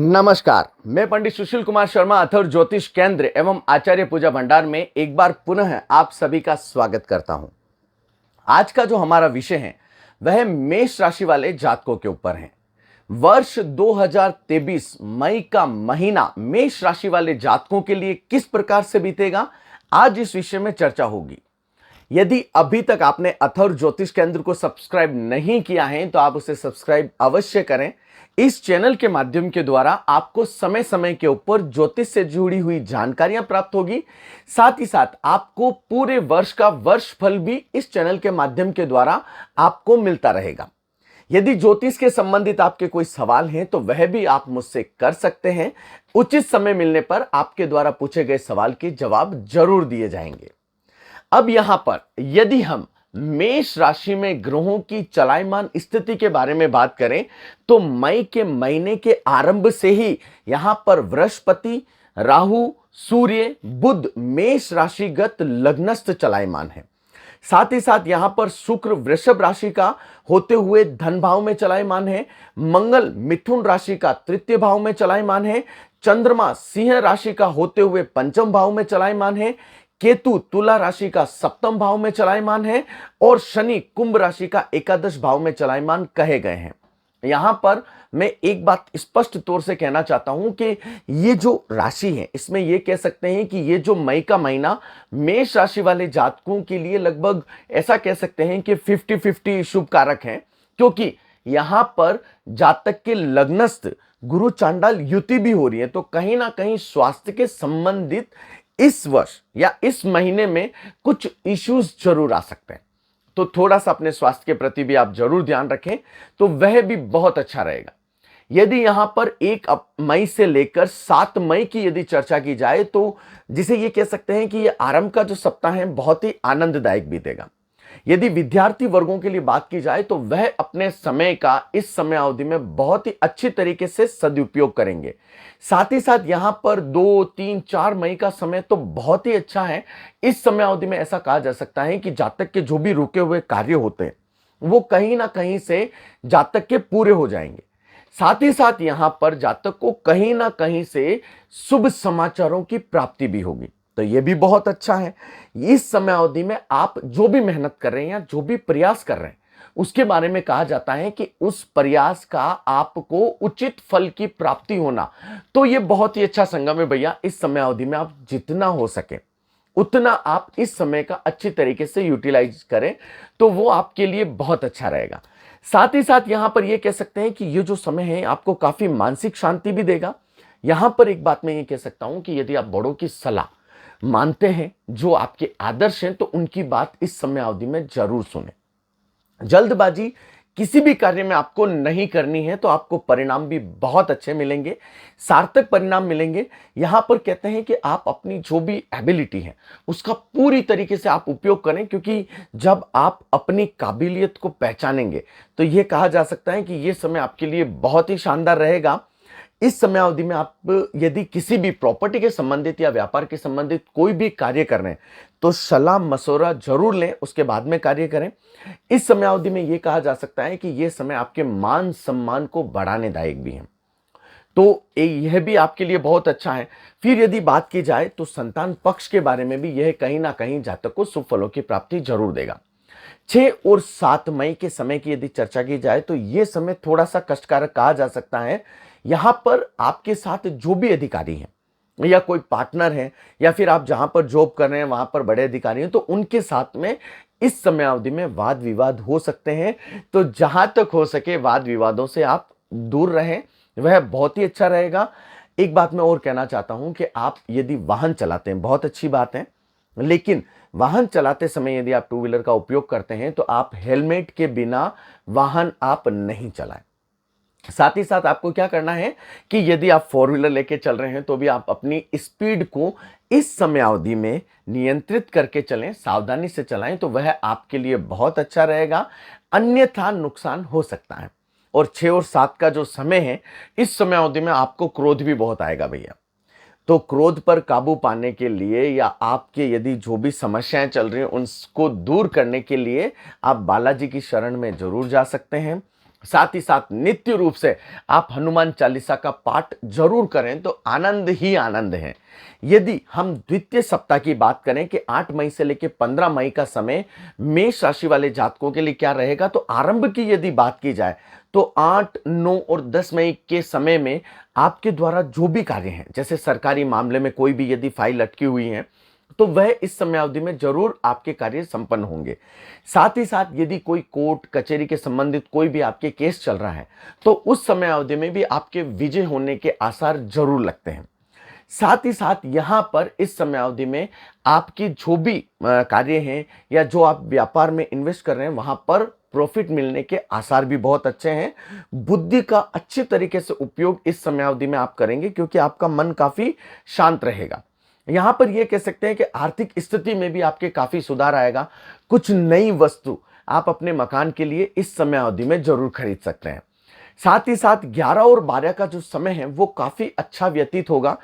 नमस्कार, मैं पंडित सुशील कुमार शर्मा अथर्व ज्योतिष केंद्र एवं आचार्य पूजा भंडार में एक बार पुनः आप सभी का स्वागत करता हूं। आज का जो हमारा विषय है वह मेष राशि वाले जातकों के ऊपर है। वर्ष 2023 मई का महीना मेष राशि वाले जातकों के लिए किस प्रकार से बीतेगा, आज इस विषय में चर्चा होगी। यदि अभी तक आपने अथर्व ज्योतिष केंद्र को सब्सक्राइब नहीं किया है तो आप उसे सब्सक्राइब अवश्य करें। इस चैनल के माध्यम के द्वारा आपको समय समय के ऊपर ज्योतिष से जुड़ी हुई जानकारियां प्राप्त होगी। साथ ही साथ आपको पूरे वर्ष का वर्षफल भी इस चैनल के माध्यम के द्वारा आपको मिलता रहेगा। यदि ज्योतिष के संबंधित आपके कोई सवाल हैं तो वह भी आप मुझसे कर सकते हैं। उचित समय मिलने पर आपके द्वारा पूछे गए सवाल के जवाब जरूर दिए जाएंगे। अब यहां पर यदि हम मेष राशि में ग्रहों की चलायमान स्थिति के बारे में बात करें तो मई के महीने के आरंभ से ही यहां पर बृहस्पति, राहु, सूर्य, बुध मेष राशिगत लग्नस्थ चलायमान है। साथ ही साथ यहां पर शुक्र वृषभ राशि का होते हुए धन भाव में चलायमान है। मंगल मिथुन राशि का तृतीय भाव में चलायमान है। चंद्रमा सिंह राशि का होते हुए पंचम भाव में चलायमान है। केतु तुला राशि का सप्तम भाव में चलायमान है और शनि कुंभ राशि का एकादश भाव में चलायमान कहे गए हैं। यहां पर मैं एक बात स्पष्ट तौर से कहना चाहता हूं कि ये जो राशि है इसमें ये कह सकते हैं कि ये जो मई का महीना मेष राशि वाले जातकों के लिए लगभग ऐसा कह सकते हैं कि 50-50 शुभ कारक है, क्योंकि यहां पर जातक के लग्नस्थ गुरु चांडाल युति भी हो रही है। तो कहीं ना कहीं स्वास्थ्य के संबंधित इस वर्ष या इस महीने में कुछ इश्यूज जरूर आ सकते हैं। तो थोड़ा सा अपने स्वास्थ्य के प्रति भी आप जरूर ध्यान रखें तो वह भी बहुत अच्छा रहेगा। यदि यहां पर 1 मई से लेकर 7 मई की यदि चर्चा की जाए तो जिसे ये कह सकते हैं कि ये आरंभ का जो सप्ताह है बहुत ही आनंददायक बीतेगा। यदि विद्यार्थी वर्गों के लिए बात की जाए तो वह अपने समय का इस समय अवधि में बहुत ही अच्छी तरीके से सदुपयोग करेंगे। साथ ही साथ यहां पर 2, 3, 4 मई का समय तो बहुत ही अच्छा है। इस समय अवधि में ऐसा कहा जा सकता है कि जातक के जो भी रुके हुए कार्य होते हैं वो कहीं ना कहीं से जातक के पूरे हो जाएंगे। साथ ही साथ यहां पर जातक को कहीं ना कहीं से शुभ समाचारों की प्राप्ति भी होगी, तो यह भी बहुत अच्छा है। इस समय अवधि में आप जो भी मेहनत कर रहे हैं या जो भी प्रयास कर रहे हैं उसके बारे में कहा जाता है कि उस प्रयास का आपको उचित फल की प्राप्ति होना, तो यह बहुत ही अच्छा संगम है भैया। इस समय अवधि में आप जितना हो सके उतना आप इस समय का अच्छी तरीके से यूटिलाइज करें तो वो आपके लिए बहुत अच्छा रहेगा। साथ ही साथ यहां पर यह कह सकते हैं कि ये जो समय है आपको काफी मानसिक शांति भी देगा। यहां पर एक बात मैं ये कह सकता हूं कि यदि आप बड़ों की सलाह मानते हैं, जो आपके आदर्श हैं, तो उनकी बात इस समय अवधि में जरूर सुने। जल्दबाजी किसी भी कार्य में आपको नहीं करनी है तो आपको परिणाम भी बहुत अच्छे मिलेंगे, सार्थक परिणाम मिलेंगे। यहां पर कहते हैं कि आप अपनी जो भी एबिलिटी है उसका पूरी तरीके से आप उपयोग करें, क्योंकि जब आप अपनी काबिलियत को पहचानेंगे तो यह कहा जा सकता है कि यह समय आपके लिए बहुत ही शानदार रहेगा। इस समय अवधि में आप यदि किसी भी प्रॉपर्टी के संबंधित या व्यापार के संबंधित कोई भी कार्य कर रहे हैं तो सलाह मशवरा जरूर लें, उसके बाद में कार्य करें। इस समय अवधि में यह कहा जा सकता है कि यह समय आपके मान सम्मान को बढ़ाने दायक भी है, तो यह भी आपके लिए बहुत अच्छा है। फिर यदि बात की जाए तो संतान पक्ष के बारे में भी यह कहीं ना कहीं जातक को शुभ फलों की प्राप्ति जरूर देगा। 6 और 7 मई के समय की यदि चर्चा की जाए तो यह समय थोड़ा सा कष्टकारक कहा जा सकता है। यहां पर आपके साथ जो भी अधिकारी हैं या कोई पार्टनर है या फिर आप जहां पर जॉब कर रहे हैं वहां पर बड़े अधिकारी हैं तो उनके साथ में इस समय अवधि में वाद विवाद हो सकते हैं। तो जहां तक हो सके वाद विवादों से आप दूर रहें, वह बहुत ही अच्छा रहेगा। एक बात मैं और कहना चाहता हूं कि आप यदि वाहन चलाते हैं बहुत अच्छी बात है, लेकिन वाहन चलाते समय यदि आप 2 व्हीलर का उपयोग करते हैं तो आप हेलमेट के बिना वाहन आप नहीं चलाएं। साथ ही साथ आपको क्या करना है कि यदि आप 4 व्हीलर लेके चल रहे हैं तो भी आप अपनी स्पीड को इस समय अवधि में नियंत्रित करके चलें, सावधानी से चलाएं, तो वह आपके लिए बहुत अच्छा रहेगा, अन्यथा नुकसान हो सकता है। और 6 और 7 का जो समय है इस समय अवधि में आपको क्रोध भी बहुत आएगा भैया। तो क्रोध पर काबू पाने के लिए या आपके यदि जो भी समस्याएं चल रही हैं उनको दूर करने के लिए आप बालाजी की शरण में जरूर जा सकते हैं। साथ ही साथ नित्य रूप से आप हनुमान चालीसा का पाठ जरूर करें तो आनंद ही आनंद है। यदि हम द्वितीय सप्ताह की बात करें कि 8 मई से लेकर 15 मई का समय मेष राशि वाले जातकों के लिए क्या रहेगा, तो आरंभ की यदि बात की जाए तो 8, 9 और 10 मई के समय में आपके द्वारा जो भी कार्य हैं, जैसे सरकारी मामले में कोई भी यदि फाइल अटकी हुई है तो वह इस समय अवधि में जरूर आपके कार्य संपन्न होंगे। साथ ही साथ यदि कोई कोर्ट कचहरी के संबंधित कोई भी आपके केस चल रहा है तो उस समय अवधि में भी आपके विजय होने के आसार जरूर लगते हैं। साथ ही साथ यहाँ पर इस समय अवधि में आपकी जो भी कार्य हैं या जो आप व्यापार में इन्वेस्ट कर रहे हैं वहां पर प्रॉफिट मिलने के आसार भी बहुत अच्छे हैं। बुद्धि का अच्छे तरीके से उपयोग इस समय अवधि में आप करेंगे क्योंकि आपका मन काफी शांत रहेगा। यहां पर यह कह सकते हैं कि आर्थिक स्थिति में भी आपके काफी सुधार आएगा। कुछ नई वस्तु आप अपने मकान के लिए इस समय अवधि में जरूर खरीद सकते हैं। साथ ही साथ 11 और 12 का जो समय है वो काफी अच्छा व्यतीत होगा।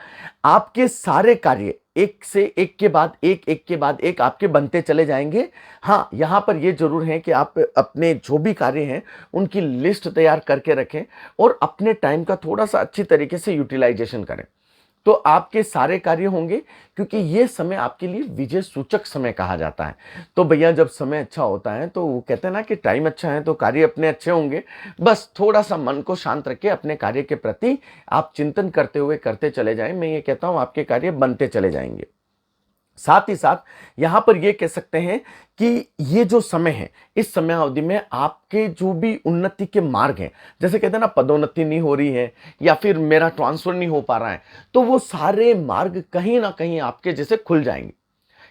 आपके सारे कार्य एक से एक के बाद एक के बाद एक आपके बनते चले जाएंगे। हाँ, यहां पर ये जरूर है कि आप अपने जो भी कार्य हैं उनकी लिस्ट तैयार करके रखें और अपने टाइम का थोड़ा सा अच्छी तरीके से यूटिलाइजेशन करें तो आपके सारे कार्य होंगे, क्योंकि ये समय आपके लिए विजय सूचक समय कहा जाता है। तो भैया जब समय अच्छा होता है तो वो कहते हैं ना कि टाइम अच्छा है तो कार्य अपने अच्छे होंगे। बस थोड़ा सा मन को शांत रखें, अपने कार्य के प्रति आप चिंतन करते हुए करते चले जाएं। मैं ये कहता हूं आपके कार्य बनते चले जाएंगे। साथ ही साथ यहां पर यह कह सकते हैं कि ये जो समय है इस समय अवधि में आपके जो भी उन्नति के मार्ग हैं, जैसे कहते हैं ना पदोन्नति नहीं हो रही है या फिर मेरा ट्रांसफर नहीं हो पा रहा है, तो वो सारे मार्ग कहीं ना कहीं आपके जैसे खुल जाएंगे।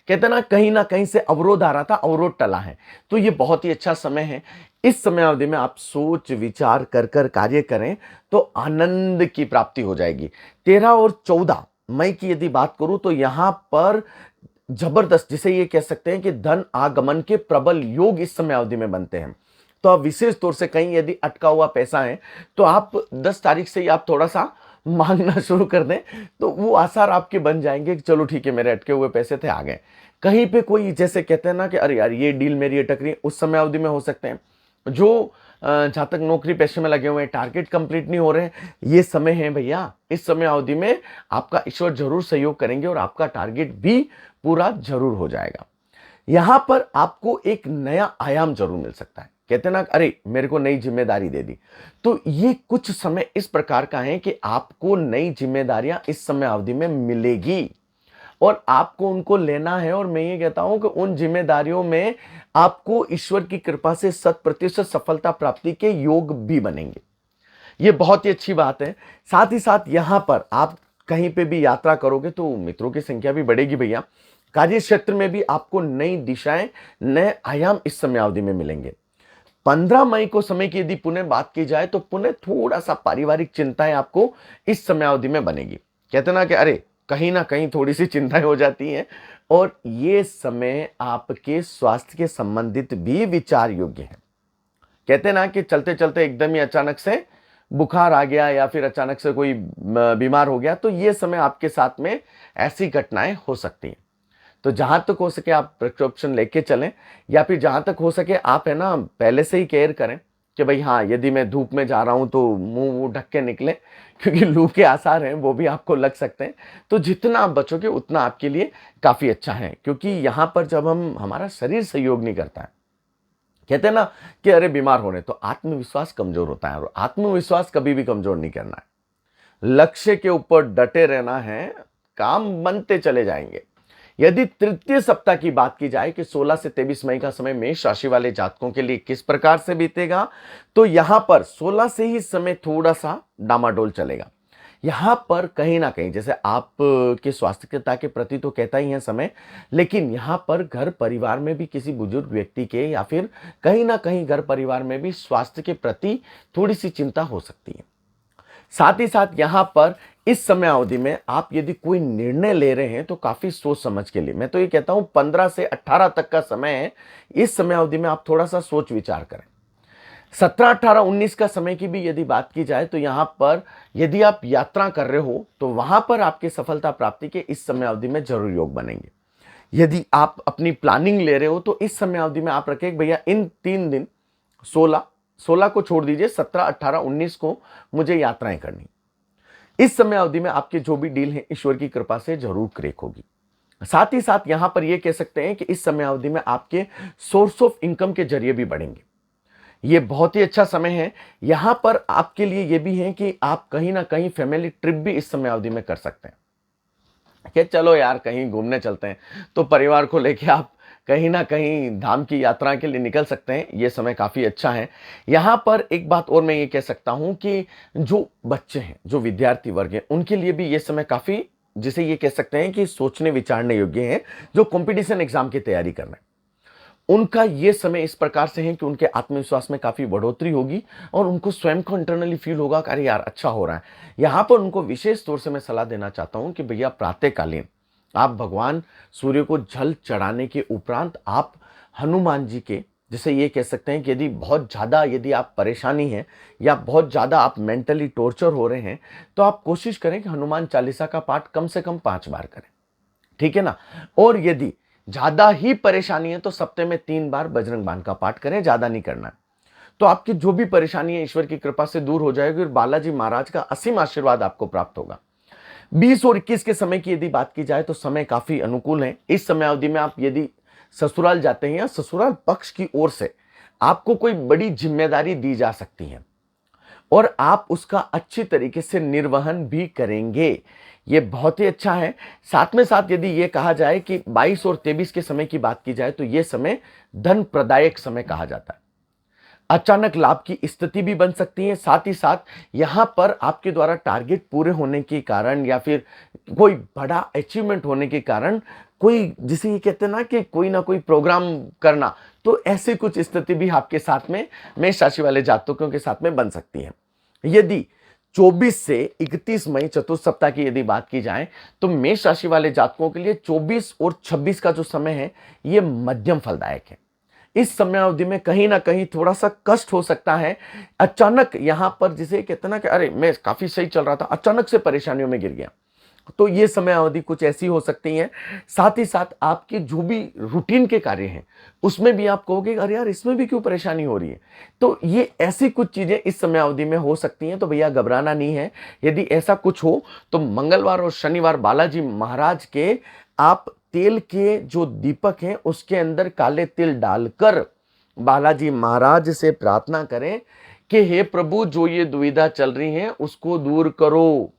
कहते हैं ना कहीं से अवरोध आ रहा था, अवरोध टला है। तो ये बहुत ही अच्छा समय है। इस समय अवधि में आप सोच विचार कर कर कार्य करें तो आनंद की प्राप्ति हो जाएगी। 13 और 14 मई की यदि बात करूं तो यहां पर जबरदस्त, जिसे ये कह सकते हैं कि धन आगमन के प्रबल योग इस समय अवधि में बनते हैं। तो आप विशेष तौर से कहीं यदि अटका हुआ पैसा है तो आप 10 तारीख से ही आप थोड़ा सा मांगना शुरू कर दें तो वो आसार आपके बन जाएंगे कि चलो ठीक है, मेरे अटके हुए पैसे थे आ गए। कहीं पे कोई जैसे कहते हैं ना कि अरे यार ये डील मेरी अटक रही है, उस समय अवधि में हो सकते हैं। जो जहां तक नौकरी पेशे में लगे हुए हैं, टारगेट कंप्लीट नहीं हो रहे हैं, ये समय है भैया। इस समय अवधि में आपका ईश्वर जरूर सहयोग करेंगे और आपका टारगेट भी पूरा जरूर हो जाएगा। यहां पर आपको एक नया आयाम जरूर मिल सकता है। कहते हैं ना अरे मेरे को नई जिम्मेदारी दे दी, तो ये कुछ समय इस प्रकार का है कि आपको नई जिम्मेदारियां इस समय अवधि में मिलेगी और आपको उनको लेना है। और मैं ये कहता हूं कि उन जिम्मेदारियों में आपको ईश्वर की कृपा से 100% सफलता प्राप्ति के योग भी बनेंगे। ये बहुत ही अच्छी बात है। साथ ही साथ यहां पर आप कहीं पे भी यात्रा करोगे तो मित्रों की संख्या भी बढ़ेगी भैया। कार्य क्षेत्र में भी आपको नई दिशाएं, नए आयाम इस समय अवधि में मिलेंगे। 15 मई को समय की यदि पुनः बात की जाए तो पुनः थोड़ा सा पारिवारिक चिंताएं आपको इस समय अवधि में बनेगी। कहते ना कि अरे कहीं ना कहीं थोड़ी सी चिंताएं हो जाती हैं और ये समय आपके स्वास्थ्य के संबंधित भी विचार योग्य है। कहते ना कि चलते चलते एकदम ही अचानक से बुखार आ गया या फिर अचानक से कोई बीमार हो गया, तो ये समय आपके साथ में ऐसी घटनाएं हो सकती हैं। तो जहां तक हो सके आप प्रिकॉशन लेके चलें, या फिर जहां तक हो सके आप है ना पहले से ही केयर करें कि भाई हाँ, यदि मैं धूप में जा रहा हूं तो मुंह वो ढक के निकले, क्योंकि लू के आसार हैं वो भी आपको लग सकते हैं। तो जितना आप बचोगे उतना आपके लिए काफी अच्छा है, क्योंकि यहां पर जब हमारा शरीर सहयोग नहीं करता है, कहते हैं ना कि अरे बीमार होने, तो आत्मविश्वास कमजोर होता है और आत्मविश्वास कभी भी कमजोर नहीं करना है। लक्ष्य के ऊपर डटे रहना है, काम बनते चले जाएंगे। यदि तृतीय सप्ताह की बात की जाए कि 16 से 23 मई का समय मेष राशि वाले जातकों के लिए किस प्रकार से बीतेगा, तो यहां पर 16 से ही समय थोड़ा सा डामाडोल चलेगा। यहां पर कहीं ना कहीं जैसे आप के स्वास्थ्यता के प्रति तो कहता ही है समय, लेकिन यहां पर घर परिवार में भी किसी बुजुर्ग व्यक्ति के या फिर कहीं ना कहीं घर परिवार में भी स्वास्थ्य के प्रति थोड़ी सी चिंता हो सकती है। साथ ही साथ यहां पर इस समय अवधि में आप यदि कोई निर्णय ले रहे हैं तो काफी सोच समझ के लिए, मैं तो ये कहता हूं 15 से 18 तक का समय है। इस समय अवधि में आप थोड़ा सा सोच विचार करें। 17, 18, 19 का समय की भी यदि बात की जाए तो यहां पर यदि आप यात्रा कर रहे हो तो वहां पर आपकी सफलता प्राप्ति के इस समय अवधि में जरूर योग बनेंगे। यदि आप अपनी प्लानिंग ले रहे हो तो इस समय अवधि में आप रखें भैया इन 3 दिन 16, 16 को छोड़ दीजिए, 17, 18, 19 को मुझे यात्राएं करनी। इस समय अवधि में आपके जो भी डील है ईश्वर की कृपा से जरूर क्रेक होगी। साथ ही साथ यहां पर यह कह सकते हैं कि इस समय अवधि में आपके सोर्स ऑफ इनकम के जरिए भी बढ़ेंगे। ये बहुत ही अच्छा समय है। यहां पर आपके लिए यह भी है कि आप कहीं ना कहीं फैमिली ट्रिप भी इस समय अवधि में कर सकते हैं कि चलो यार कहीं घूमने चलते हैं, तो परिवार को लेके आप कहीं ना कहीं धाम की यात्रा के लिए निकल सकते हैं। ये समय काफी अच्छा है। यहां पर एक बात और मैं ये कह सकता हूं कि जो बच्चे हैं, जो विद्यार्थी वर्ग है, उनके लिए भी ये समय काफी, जिसे ये कह सकते हैं कि सोचने विचारने योग्य है। जो कंपटीशन एग्जाम की तैयारी कर रहे हैं, उनका ये समय इस प्रकार से है कि उनके आत्मविश्वास में काफी बढ़ोतरी होगी और उनको स्वयं को इंटरनली फील होगा कि अरे यार अच्छा हो रहा है। यहां पर उनको विशेष तौर से मैं सलाह देना चाहता हूं कि भैया प्रातःकालीन आप भगवान सूर्य को जल चढ़ाने के उपरांत आप हनुमान जी के, जिसे ये कह सकते हैं कि यदि बहुत ज्यादा यदि आप परेशानी है या बहुत ज्यादा आप मेंटली टॉर्चर हो रहे हैं, तो आप कोशिश करें कि हनुमान चालीसा का पाठ कम से कम 5 बार करें, ठीक है ना। और यदि ज्यादा ही परेशानी है तो सप्ताह में 3 बार बजरंग बाण का पाठ करें, ज्यादा नहीं करना है। तो आपकी जो भी परेशानी है ईश्वर की कृपा से दूर हो जाएगी और बालाजी महाराज का असीम आशीर्वाद आपको प्राप्त होगा। 20 और 21 के समय की यदि बात की जाए तो समय काफी अनुकूल है। इस समय अवधि में आप यदि ससुराल जाते हैं या ससुराल पक्ष की ओर से आपको कोई बड़ी जिम्मेदारी दी जा सकती है और आप उसका अच्छी तरीके से निर्वहन भी करेंगे। ये बहुत ही अच्छा है। साथ में साथ यदि ये कहा जाए कि 22 और 23 के समय की बात की जाए तो ये समय धन प्रदायक समय कहा जाता है। अचानक लाभ की स्थिति भी बन सकती है। साथ ही साथ यहां पर आपके द्वारा टारगेट पूरे होने के कारण या फिर कोई बड़ा अचीवमेंट होने के कारण कोई, जिसे ये कहते हैं ना कोई प्रोग्राम करना, तो ऐसी कुछ स्थिति भी आपके साथ में मेष राशि वाले जातकों के साथ में बन सकती है। यदि 24 से 31 मई चतुर्थ सप्ताह की यदि बात की जाए तो मेष राशि वाले जातकों के लिए 24 और 26 का जो समय है ये मध्यम फलदायक है। इस समय अवधि में कहीं ना कहीं थोड़ा सा कष्ट हो सकता है। अचानक यहां पर जिसे कहते ना कि अरे मैं काफी सही चल रहा था, अचानक से परेशानियों में गिर गया, तो ये समय अवधि कुछ ऐसी हो सकती है। साथ ही साथ आपके जो भी रूटीन के कार्य हैं उसमें भी आप कहोगे अरे यार इसमें भी क्यों परेशानी हो रही है। तो ये ऐसी कुछ चीजें इस समय अवधि में हो सकती हैं, तो भैया घबराना नहीं है। यदि ऐसा कुछ हो तो मंगलवार और शनिवार बालाजी महाराज के आप तेल के जो दीपक हैं उसके अंदर काले तिल डालकर बालाजी महाराज से प्रार्थना करें कि हे प्रभु जो ये दुविधा चल रही है उसको दूर करो।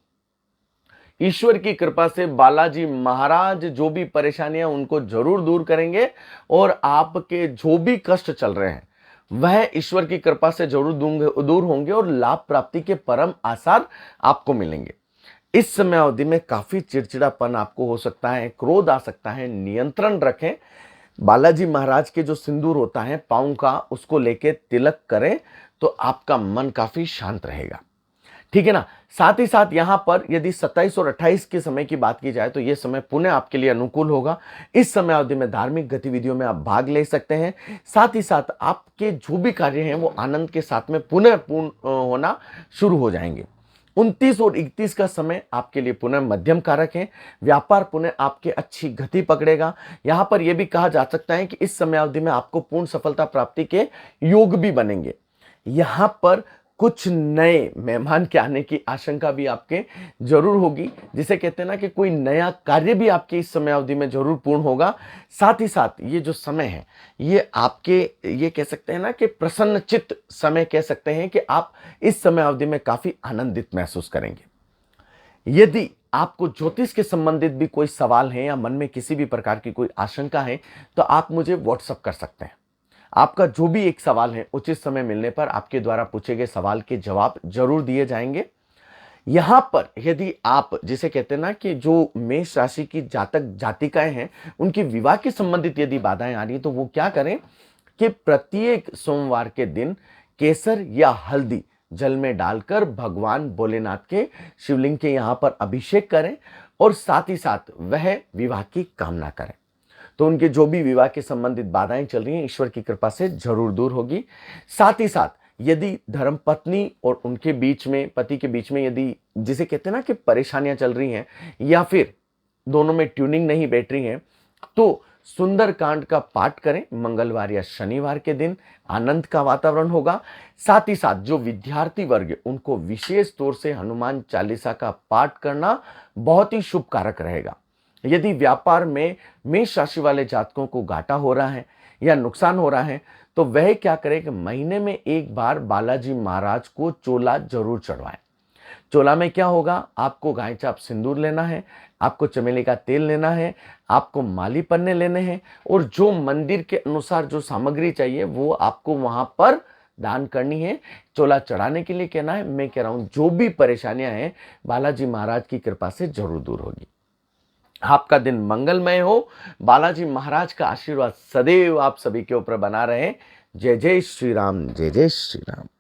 ईश्वर की कृपा से बालाजी महाराज जो भी परेशानियां उनको जरूर दूर करेंगे और आपके जो भी कष्ट चल रहे हैं वह ईश्वर की कृपा से जरूर दूर होंगे और लाभ प्राप्ति के परम आसार आपको मिलेंगे। इस समय अवधि में काफी चिड़चिड़ापन आपको हो सकता है, क्रोध आ सकता है, नियंत्रण रखें। बालाजी महाराज के जो सिंदूर होता है पांव का, उसको लेके तिलक करें तो आपका मन काफी शांत रहेगा, ठीक है ना। साथ ही साथ यहां पर यदि 27 और 28 के समय की बात की जाए तो यह समय पुनः आपके लिए अनुकूल होगा। इस समय अवधि में धार्मिक गतिविधियों में आप भाग ले सकते हैं। साथ ही साथ आपके जो भी कार्य हैं वो आनंद के साथ में पुनः पूर्ण होना शुरू हो जाएंगे। 29 और 31 का समय आपके लिए पुनः मध्यम कारक है। व्यापार पुनः आपके अच्छी गति पकड़ेगा। यहां पर यह भी कहा जा सकता है कि इस समय अवधि में आपको पूर्ण सफलता प्राप्ति के योग भी बनेंगे। यहां पर कुछ नए मेहमान के आने की आशंका भी आपके जरूर होगी, जिसे कहते हैं ना कि कोई नया कार्य भी आपके इस समय अवधि में जरूर पूर्ण होगा। साथ ही साथ ये जो समय है ये आपके, ये कह सकते हैं ना कि प्रसन्नचित्त समय कह सकते हैं कि आप इस समय अवधि में काफी आनंदित महसूस करेंगे। यदि आपको ज्योतिष के संबंधित भी कोई सवाल है या मन में किसी भी प्रकार की कोई आशंका है तो आप मुझे व्हाट्सएप कर सकते हैं। आपका जो भी एक सवाल है उचित समय मिलने पर आपके द्वारा पूछे गए सवाल के जवाब जरूर दिए जाएंगे। यहां पर यदि आप, जिसे कहते हैं ना कि जो मेष राशि की जातक जातिकाएं हैं उनकी विवाह के संबंधित यदि बाधाएं आ रही है तो वो क्या करें कि प्रत्येक सोमवार के दिन केसर या हल्दी जल में डालकर भगवान भोलेनाथ के शिवलिंग के यहां पर अभिषेक करें और साथ ही साथ वह विवाह की कामना करें, तो उनके जो भी विवाह के संबंधित बाधाएं चल रही हैं ईश्वर की कृपा से जरूर दूर होगी। साथ ही साथ यदि धर्मपत्नी और उनके बीच में, पति के बीच में यदि, जिसे कहते हैं ना कि परेशानियां चल रही हैं या फिर दोनों में ट्यूनिंग नहीं बैठ रही है, तो सुंदरकांड का पाठ करें। मंगलवार या शनिवार के दिन आनंद का वातावरण होगा। साथ ही साथ जो विद्यार्थी वर्ग है उनको विशेष तौर से हनुमान चालीसा का पाठ करना बहुत ही शुभ कारक रहेगा। यदि व्यापार में मेष राशि वाले जातकों को घाटा हो रहा है या नुकसान हो रहा है तो वह क्या करें कि महीने में एक बार बालाजी महाराज को चोला जरूर चढ़वाएं। चोला में क्या होगा, आपको गाय चाप सिंदूर लेना है, आपको चमेली का तेल लेना है, आपको माली पन्ने लेने हैं और जो मंदिर के अनुसार जो सामग्री चाहिए वो आपको वहां पर दान करनी है। चोला चढ़ाने के लिए कहना है। मैं कह रहा हूं जो भी परेशानियां हैं बालाजी महाराज की कृपा से जरूर दूर होगी। आपका दिन मंगलमय हो। बालाजी महाराज का आशीर्वाद सदैव आप सभी के ऊपर बना रहे। जय जय श्री राम, जय जय श्री राम।